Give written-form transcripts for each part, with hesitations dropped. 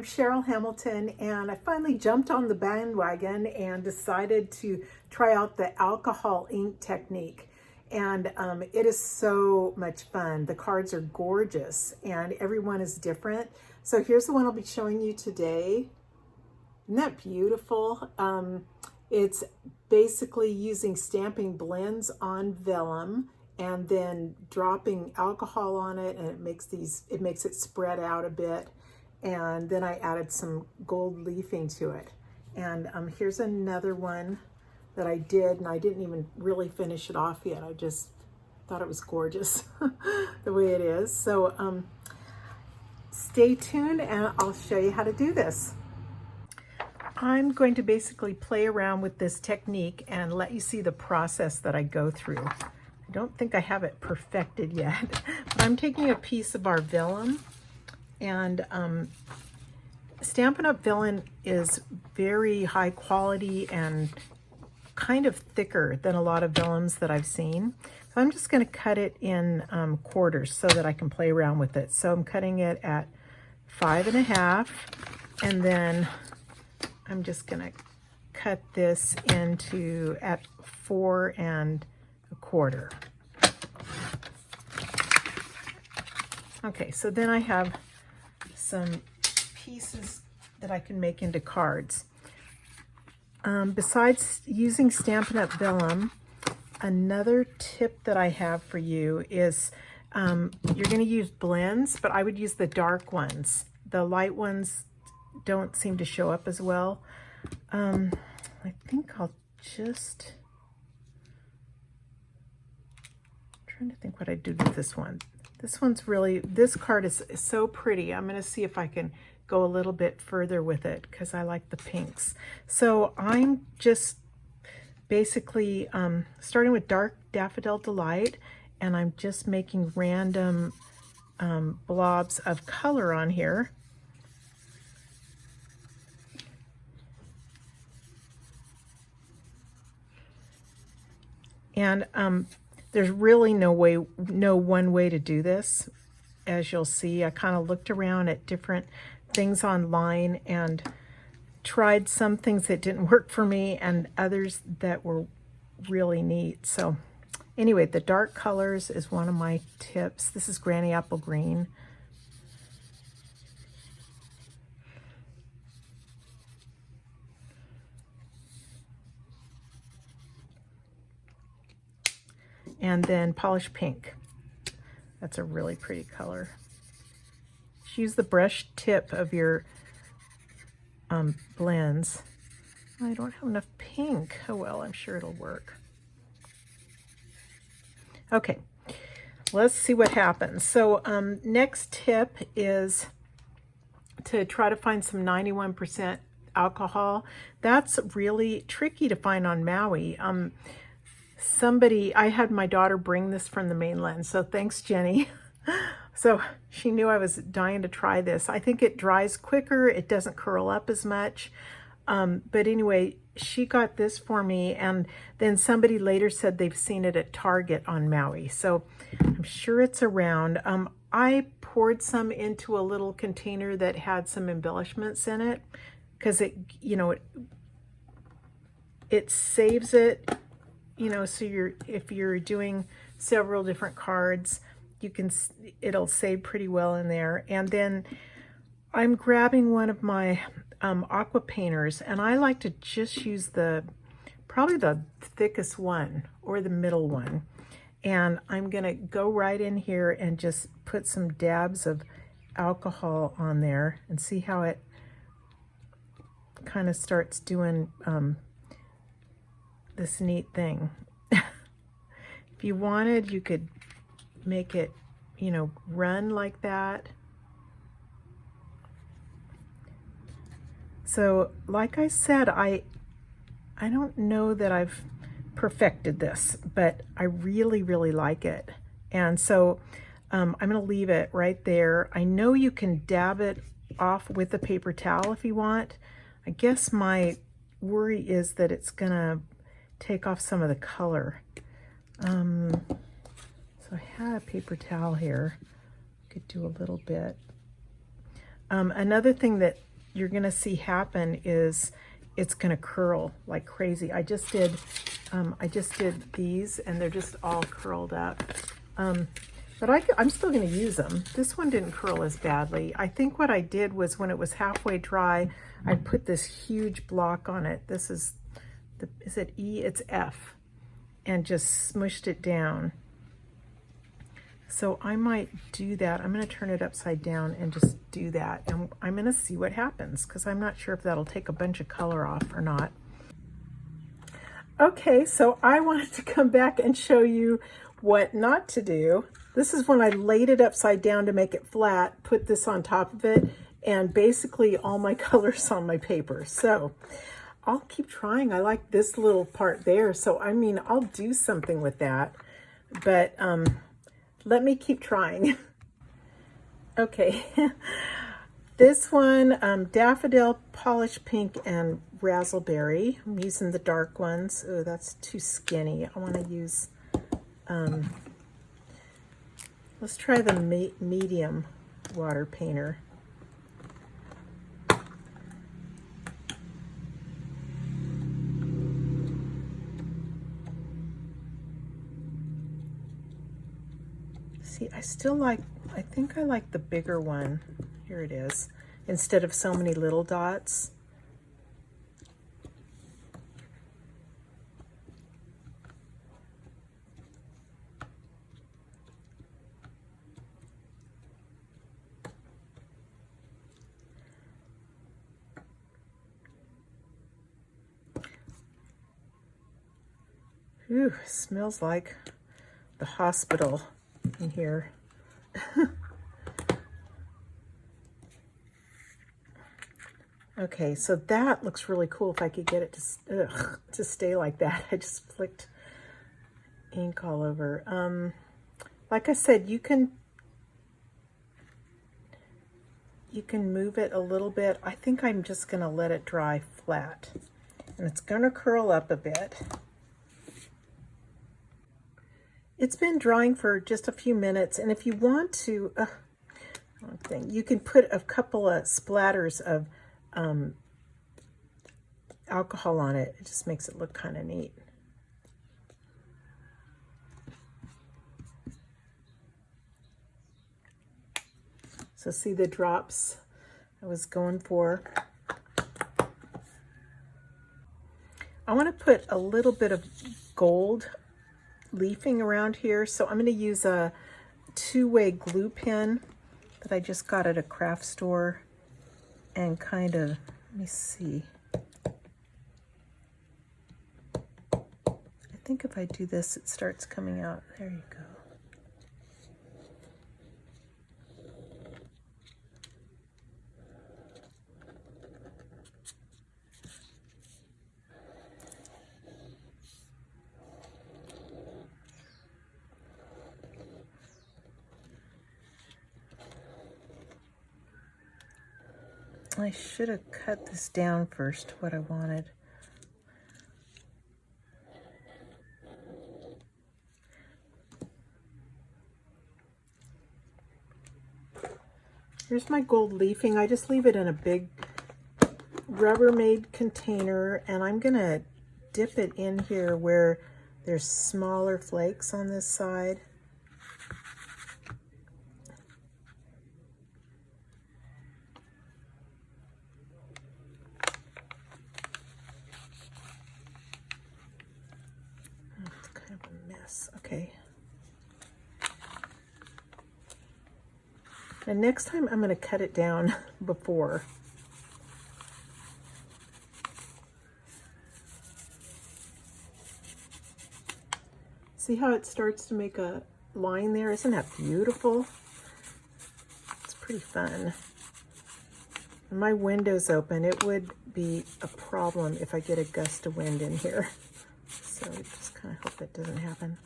I'm Cheryl Hamilton, and I finally jumped on the bandwagon and decided to try out the alcohol ink technique. And it is so much fun. The cards are gorgeous and everyone is different. So here's the one I'll be showing you today. Isn't that beautiful? It's basically using stamping blends on vellum and then dropping alcohol on it, and it makes it spread out a bit. And then I added some gold leafing to it. And here's another one that I did, and I didn't even really finish it off yet. I just thought it was gorgeous the way it is. So stay tuned and I'll show you how to do this. I'm going to basically play around with this technique and let you see the process that I go through. I don't think I have it perfected yet, but I'm taking a piece of our vellum, and Stampin' Up! Vellum is very high quality and kind of thicker than a lot of vellums that I've seen. So I'm just going to cut it in quarters so that I can play around with it. So I'm cutting it at 5.5, and then I'm just going to cut this into at 4.25. Okay, so then I have some pieces that I can make into cards. Besides using Stampin' Up! Vellum, another tip that I have for you is you're going to use blends, but I would use the dark ones. The light ones don't seem to show up as well. I think I'll just... I'm trying to think what I do with this one. This one's really, this card is so pretty. I'm going to see if I can go a little bit further with it because I like the pinks. So I'm just basically starting with Dark Daffodil Delight, and I'm just making random blobs of color on here. And there's really no one way to do this. As you'll see, I kind of looked around at different things online and tried some things that didn't work for me and others that were really neat. So anyway, the dark colors is one of my tips. This is Granny Apple Green. And then Polished Pink. That's a really pretty color. Just use the brush tip of your blends. I don't have enough pink. Oh well, I'm sure it'll work. Okay, let's see what happens. So next tip is to try to find some 91% alcohol. That's really tricky to find on Maui. I had my daughter bring this from the mainland, so thanks, Jenny. So she knew I was dying to try this. I think it dries quicker, it doesn't curl up as much. But anyway, she got this for me, and then somebody later said they've seen it at Target on Maui. So I'm sure it's around. I poured some into a little container that had some embellishments in it because it saves it. So if you're doing several different cards, it'll save pretty well in there. And then I'm grabbing one of my aqua painters, and I like to just use probably the thickest one or the middle one. And I'm gonna go right in here and just put some dabs of alcohol on there and see how it kind of starts doing this neat thing. If you wanted, you could make it, run like that. So like I said, I don't know that I've perfected this, but I really, really like it. And so I'm going to leave it right there. I know you can dab it off with a paper towel if you want. I guess my worry is that it's going to take off some of the color. So I had a paper towel here. Could do a little bit. Another thing that you're gonna see happen is it's gonna curl like crazy. I just did these and they're just all curled up. But I'm still gonna use them. This one didn't curl as badly. I think what I did was when it was halfway dry, I put this huge block on it. This is it E? It's F. And just smushed it down. So I might do that. I'm gonna turn it upside down and just do that. And I'm gonna see what happens because I'm not sure if that'll take a bunch of color off or not. Okay, so I wanted to come back and show you what not to do. This is when I laid it upside down to make it flat, put this on top of it, and basically all my colors on my paper. So I'll keep trying. I like this little part there. So, I mean, I'll do something with that, but let me keep trying. Okay, this one, Daffodil, Polished Pink, and Razzleberry. I'm using the dark ones. Oh, that's too skinny. I want to use, let's try the medium water painter. See, I think I like the bigger one. Here it is, instead of so many little dots. Ooh, smells like the hospital in here. Okay, so that looks really cool if I could get it to stay like that. I just flicked ink all over. Like I said, you can move it a little bit. I think I'm just gonna let it dry flat. And it's gonna curl up a bit. It's been drying for just a few minutes, and if you want to, you can put a couple of splatters of alcohol on it. It just makes it look kind of neat. So see the drops I was going for. I want to put a little bit of gold leafing around here, so I'm going to use a two-way glue pen that I just got at a craft store and kind of, let me see, I think if I do this it starts coming out. There you go. I should have cut this down first, what I wanted. Here's my gold leafing. I just leave it in a big Rubbermaid container, and I'm gonna dip it in here where there's smaller flakes on this side. Okay. And next time I'm going to cut it down before. See how it starts to make a line there? Isn't that beautiful? It's pretty fun. And my window's open. It would be a problem if I get a gust of wind in here. So I just kind of hope that doesn't happen.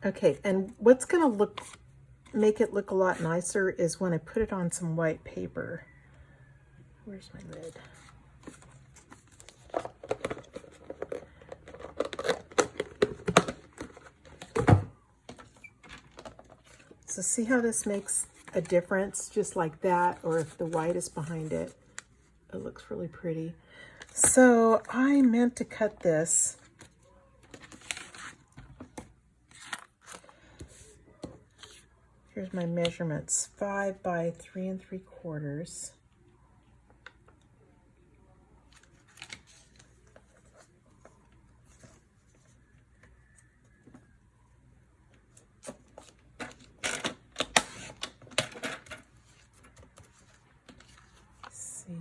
Okay, and what's going to make it look a lot nicer is when I put it on some white paper. Where's my lid? So see how this makes a difference just like that, or if the white is behind it, it looks really pretty. So I meant to cut this. Here's my measurements, 5 by 3 3/4. See.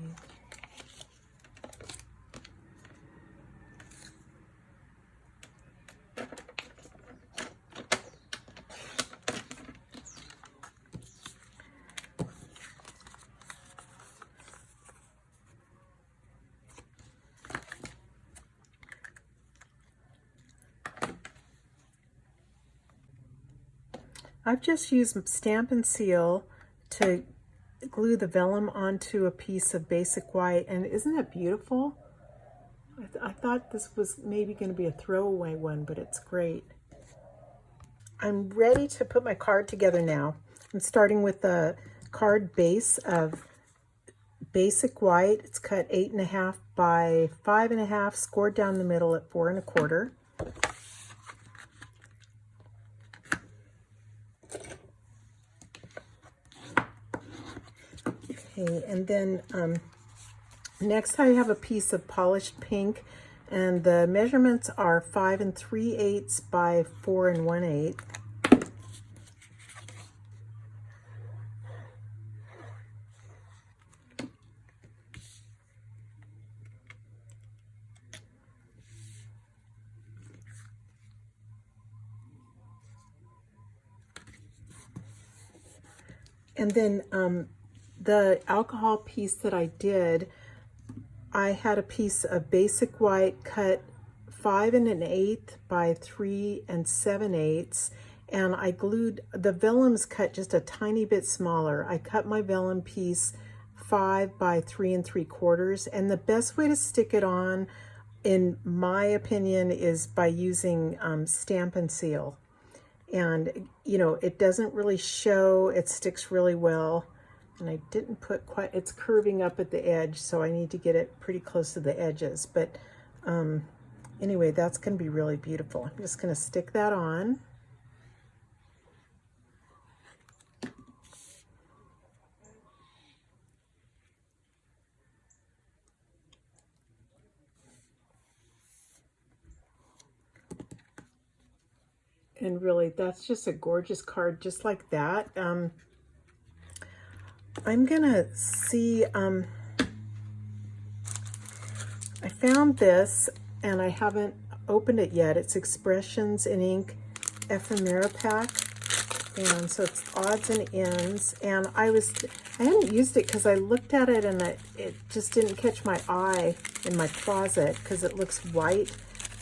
I've just used Stamp and Seal to glue the vellum onto a piece of basic white, and isn't it beautiful? I thought this was maybe going to be a throwaway one, but it's great. I'm ready to put my card together now. I'm starting with the card base of basic white. It's cut 8.5 by 5.5, scored down the middle at 4 1/4. Okay, and then next I have a piece of polished pink, and the measurements are 5 3/8 by 4 1/8. And then the alcohol piece that I did, I had a piece of basic white cut 5 1/8 by 3 7/8, and I glued, the vellum's cut just a tiny bit smaller. I cut my vellum piece 5 by 3 3/4, and the best way to stick it on, in my opinion, is by using Stamp and Seal. And, you know, it doesn't really show, it sticks really well. And I didn't put quite, it's curving up at the edge, so I need to get it pretty close to the edges. But anyway, that's going to be really beautiful. I'm just going to stick that on. And really, that's just a gorgeous card, just like that. I'm gonna see, I found this and I haven't opened it yet. It's Expressions in Ink Ephemera Pack. And so it's odds and ends. And I hadn't used it because I looked at it and it just didn't catch my eye in my closet because it looks white,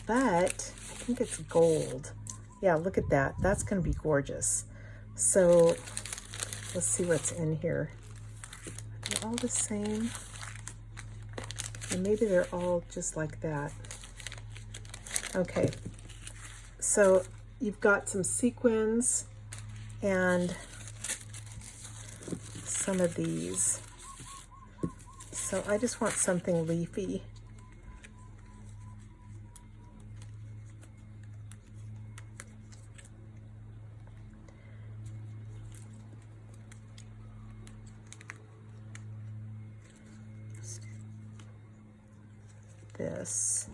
but I think it's gold. Yeah, look at that. That's gonna be gorgeous. So let's see what's in here. They're all the same. And maybe they're all just like that. Okay, so you've got some sequins and some of these. So I just want something leafy. This.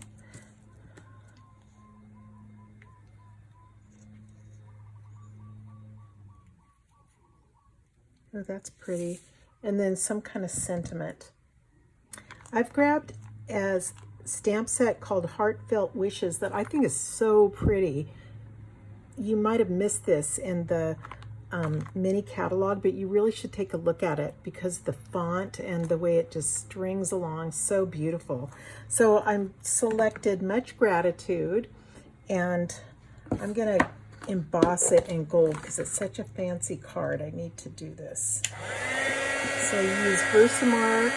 Oh, that's pretty. And then some kind of sentiment. I've grabbed a stamp set called Heartfelt Wishes that I think is so pretty. You might have missed this in the mini catalog, but you really should take a look at it because the font and the way it just strings along, so beautiful. So I'm selected Much Gratitude, and I'm gonna emboss it in gold because it's such a fancy card. I need to do this. So I use Versamark.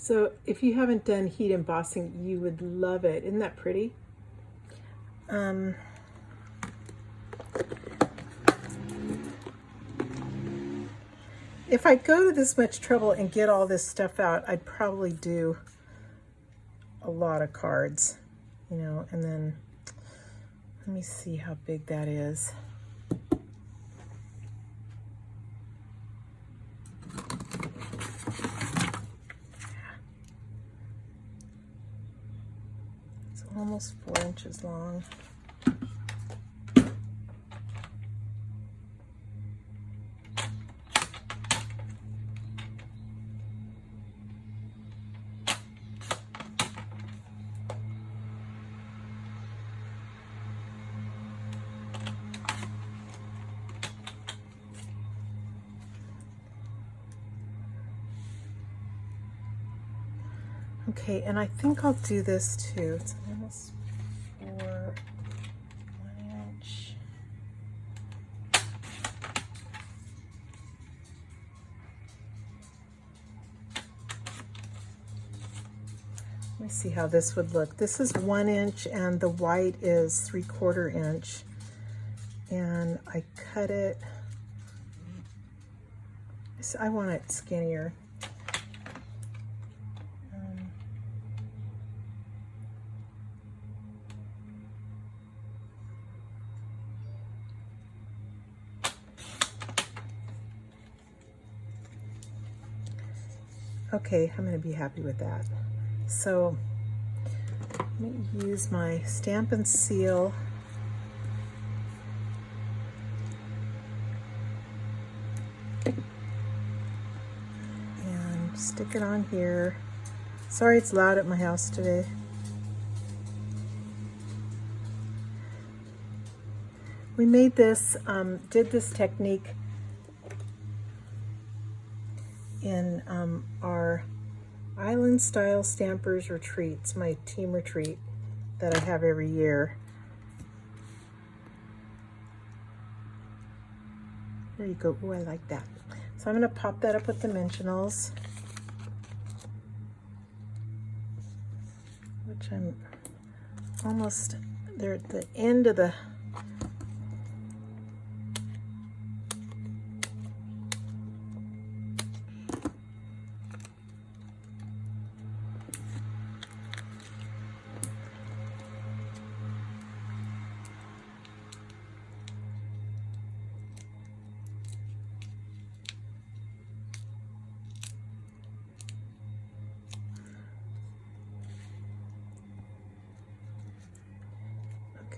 So if you haven't done heat embossing, you would love it. Isn't that pretty? If I go to this much trouble and get all this stuff out, I'd probably do a lot of cards, you know, and then let me see how big that is. It's almost 4 inches long. Okay, and I think I'll do this too. It's almost 1 inch. Let me see how this would look. This is 1 inch and the white is 3/4 inch. And I cut it, I want it skinnier. Okay, I'm going to be happy with that. So I'm going to use my stamp and seal. And stick it on here. Sorry it's loud at my house today. We made this, did this technique in our Island Style Stampers retreats, my team retreat that I have every year. There you go. Oh, I like that. So I'm going to pop that up with dimensionals, which I'm almost there at the end of the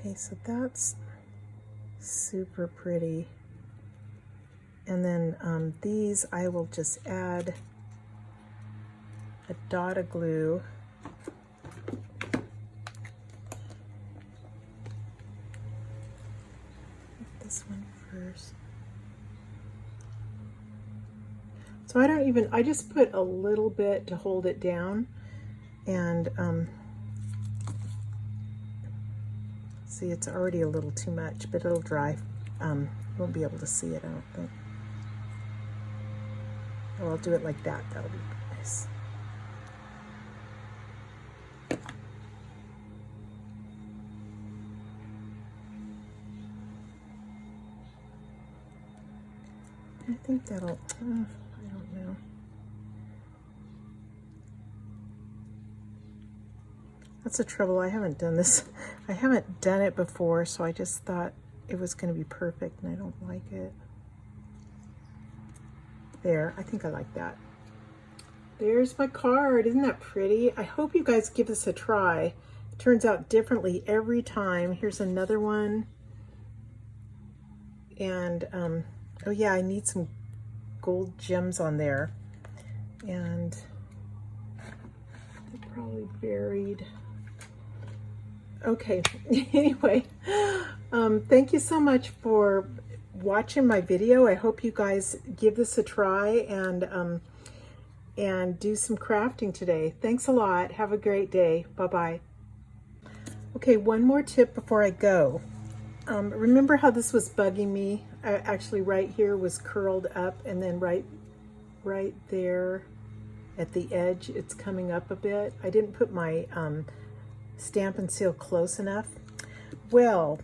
Okay, so that's super pretty. And then these I will just add a dot of glue. This one first. So I just put a little bit to hold it down, and see, it's already a little too much, but it'll dry. You won't be able to see it, I don't think. Oh, I'll do it like that. That'll be nice. I think that'll, I don't know. That's the trouble. I haven't done this. I haven't done it before, so I just thought it was going to be perfect, and I don't like it. There, I think I like that. There's my card. Isn't that pretty? I hope you guys give this a try. It turns out differently every time. Here's another one. And, oh yeah, I need some gold gems on there. And they're probably buried. Okay, anyway, thank you so much for watching my video. I hope you guys give this a try and do some crafting today. Thanks a lot. Have a great day. Bye-bye. Okay, one more tip before I go. Remember how this was bugging me? Actually, right here was curled up, and then right there at the edge, it's coming up a bit. I didn't put my Stamp and Seal close enough. Well,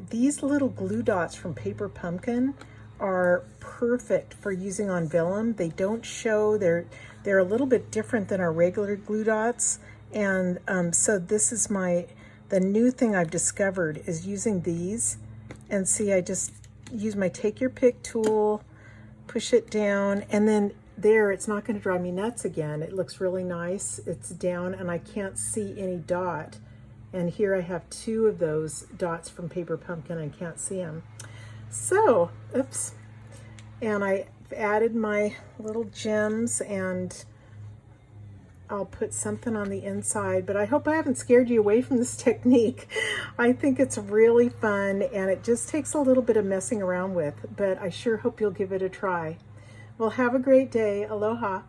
these little glue dots from Paper Pumpkin are perfect for using on vellum. They don't show, they're a little bit different than our regular glue dots. And so this is the new thing I've discovered is using these. And see, I just use my take your pick tool, push it down, and then there, it's not going to drive me nuts again. It looks really nice. It's down and I can't see any dot. And here I have 2 of those dots from Paper Pumpkin. I can't see them. So, oops. And I've added my little gems, and I'll put something on the inside, but I hope I haven't scared you away from this technique. I think it's really fun, and it just takes a little bit of messing around with, but I sure hope you'll give it a try. Well, have a great day. Aloha.